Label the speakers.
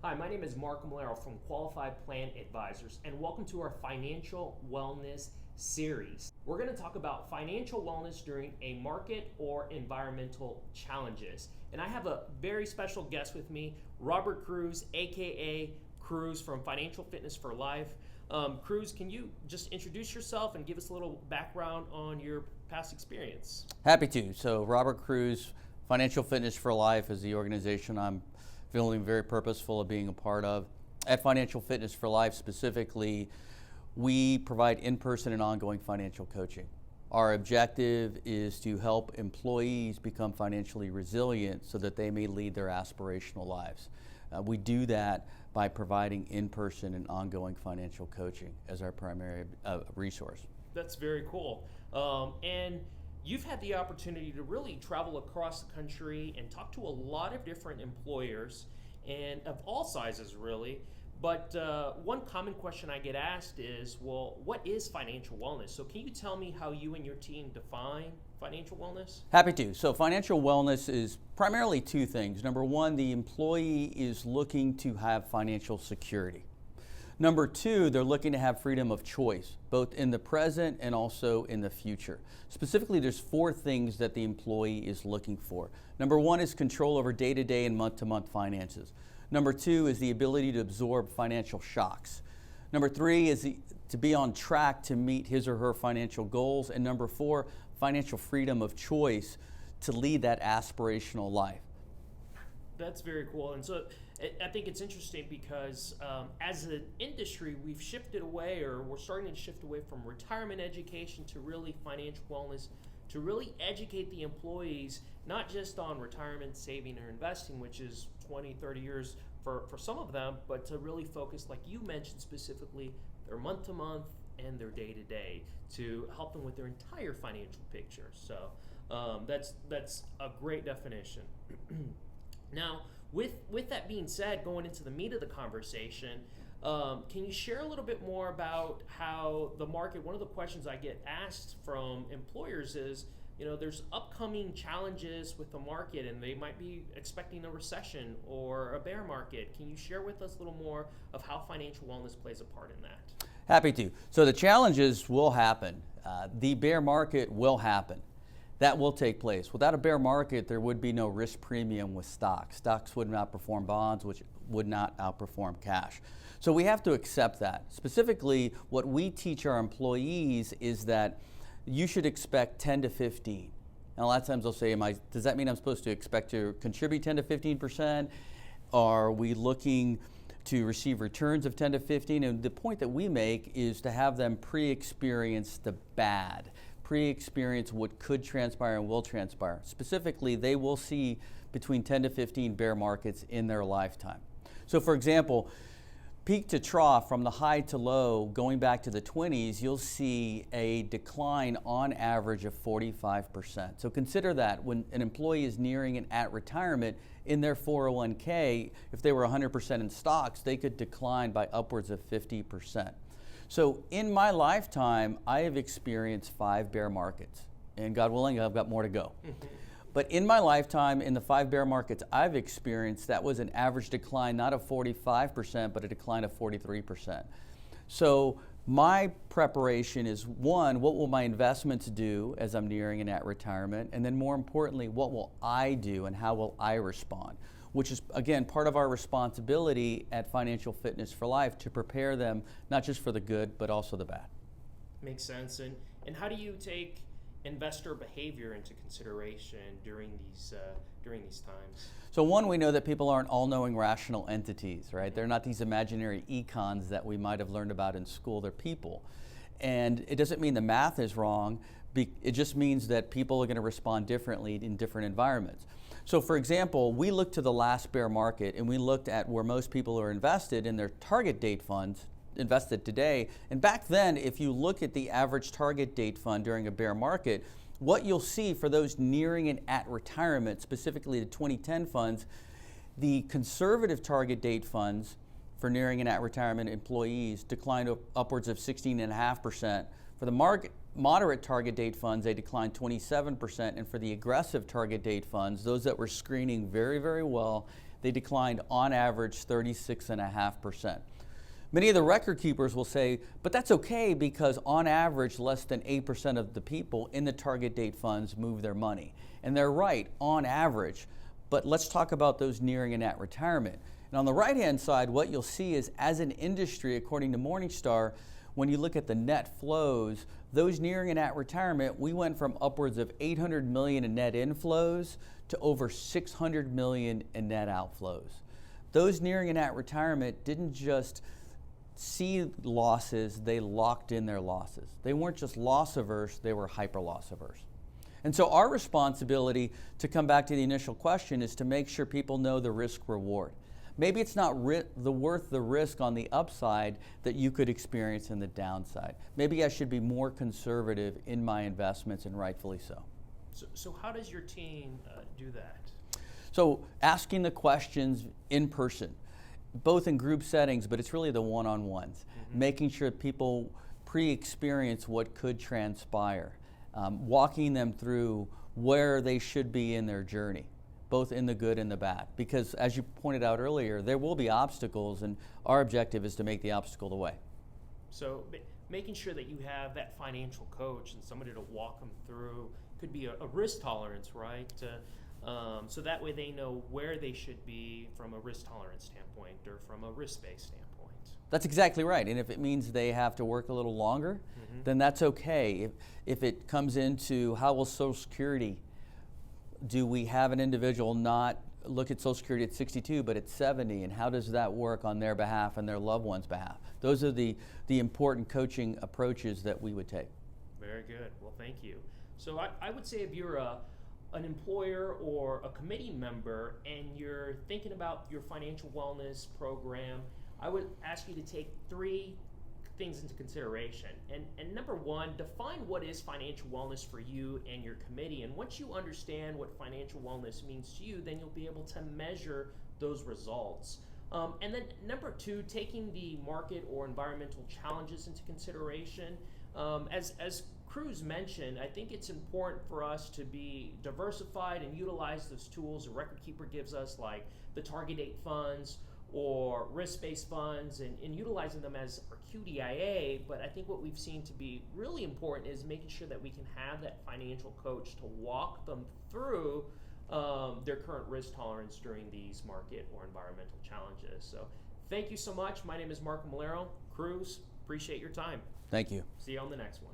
Speaker 1: Hi, my name is Mark Malero from Qualified Plan Advisors, and welcome to our financial wellness series. We're going to talk about financial wellness during a market or environmental challenges. And I have a very special guest with me, Robert Cruz, aka Cruz from Financial Fitness for Life. Cruz, can you just introduce yourself and give us a little background on your past experience?
Speaker 2: Happy to. So Robert Cruz, Financial Fitness for Life is the organization I'm feeling very purposeful of being a part of. At Financial Fitness for Life specifically, we provide in-person and ongoing financial coaching. Our objective is to help employees become financially resilient so that they may lead their aspirational lives. We do that by providing in-person and ongoing financial coaching as our primary resource.
Speaker 1: That's very cool. And you've had the opportunity to really travel across the country and talk to a lot of different employers and of all sizes, really. But one common question I get asked is, well, what is financial wellness? So can you tell me how you and your team define financial wellness?
Speaker 2: Happy to. So financial wellness is primarily two things. Number one, the employee is looking to have financial security. Number two, they're looking to have freedom of choice, both in the present and also in the future. Specifically, there's four things that the employee is looking for. Number one is control over day-to-day and month-to-month finances. Number two is the ability to absorb financial shocks. Number three is to be on track to meet his or her financial goals. And number four, financial freedom of choice to lead that aspirational life.
Speaker 1: That's very cool. And so I think it's interesting because as an industry, we've shifted away, or we're starting to shift away from retirement education to really financial wellness, to really educate the employees, not just on retirement saving or investing, which is 20, 30 years for some of them, but to really focus, like you mentioned specifically, their month to month and their day to day to help them with their entire financial picture. So that's a great definition. Now, with that being said, going into the meat of the conversation, can you share a little bit more about how the market, one of the questions I get asked from employers is, there's upcoming challenges with the market and they might be expecting a recession or a bear market. Can you share with us a little more of how financial wellness plays a part in that?
Speaker 2: Happy to. So the challenges will happen. The bear market will happen. That will take place. Without a bear market, there would be no risk premium with stocks. Stocks would not outperform bonds, which would not outperform cash. So we have to accept that. Specifically, what we teach our employees is that you should expect 10 to 15. And a lot of times they'll say, does that mean I'm supposed to expect to contribute 10 to 15%? Are we looking to receive returns of 10 to 15? And the point that we make is to have them pre-experience the bad. Pre-experience what could transpire and will transpire. Specifically, they will see between 10 to 15 bear markets in their lifetime. So for example, peak to trough, from the high to low, going back to the 20s, you'll see a decline on average of 45%. So consider that when an employee is nearing and at retirement, in their 401k, if they were 100% in stocks, they could decline by upwards of 50%. So in my lifetime, I have experienced 5 bear markets, and God willing, I've got more to go. But in my lifetime, in the 5 bear markets I've experienced, that was an average decline, not of 45%, but a decline of 43%. So my preparation is, one, what will my investments do as I'm nearing and at retirement? And then more importantly, what will I do and how will I respond? Which is, again, part of our responsibility at Financial Fitness for Life to prepare them not just for the good, but also the bad.
Speaker 1: Makes sense. And how do you take investor behavior into consideration during these times?
Speaker 2: So one, we know that people aren't all-knowing rational entities, right? They're not these imaginary econs that we might have learned about in school. They're people. And it doesn't mean the math is wrong. It just means that people are going to respond differently in different environments. So for example, we looked to the last bear market and we looked at where most people are invested in their target date funds invested today. And back then, if you look at the average target date fund during a bear market, what you'll see for those nearing and at retirement, specifically the 2010 funds, the conservative target date funds for nearing and at retirement employees declined upwards of 16.5%. For the moderate target date funds, they declined 27%. And for the aggressive target date funds, those that were screening very, very well, they declined on average 36.5%. Many of the record keepers will say, but that's okay because on average, less than 8% of the people in the target date funds move their money. And they're right, on average. But let's talk about those nearing and at retirement. And on the right-hand side, what you'll see is as an industry, according to Morningstar, when you look at the net flows, those nearing and at retirement, we went from upwards of 800 million in net inflows to over 600 million in net outflows. Those nearing and at retirement didn't just see losses, they locked in their losses. They weren't just loss averse, they were hyper loss averse. And so our responsibility, to come back to the initial question, is to make sure people know the risk reward. Maybe it's not worth the risk on the upside that you could experience in the downside. Maybe I should be more conservative in my investments, and rightfully so.
Speaker 1: So how does your team do that?
Speaker 2: So asking the questions in person, both in group settings, but it's really the one-on-ones, making sure people pre-experience what could transpire, walking them through where they should be in their journey, both in the good and the bad. Because as you pointed out earlier, there will be obstacles, and our objective is to make the obstacle the way.
Speaker 1: So making sure that you have that financial coach and somebody to walk them through, could be a risk tolerance, right? So that way they know where they should be from a risk tolerance standpoint or from a risk-based standpoint.
Speaker 2: That's exactly right. And if it means they have to work a little longer, then that's okay. If it comes into how will Social Security, do we have an individual not look at Social Security at 62 but at 70, and how does that work on their behalf and their loved ones' behalf? Those are the important coaching approaches that we would take.
Speaker 1: Very good. Well, thank you. So I would say if you're an employer or a committee member and you're thinking about your financial wellness program, I would ask you to take 3 things into consideration. And number 1, define what is financial wellness for you and your committee. And once you understand what financial wellness means to you, then you'll be able to measure those results. And then number 2, taking the market or environmental challenges into consideration. As Cruz mentioned, I think it's important for us to be diversified and utilize those tools a record keeper gives us, like the target date funds or risk-based funds, and utilizing them as our QDIA. But I think what we've seen to be really important is making sure that we can have that financial coach to walk them through their current risk tolerance during these market or environmental challenges. So thank you so much. My name is Marco Malero. Cruz, appreciate your time.
Speaker 2: Thank you.
Speaker 1: See you on the next one.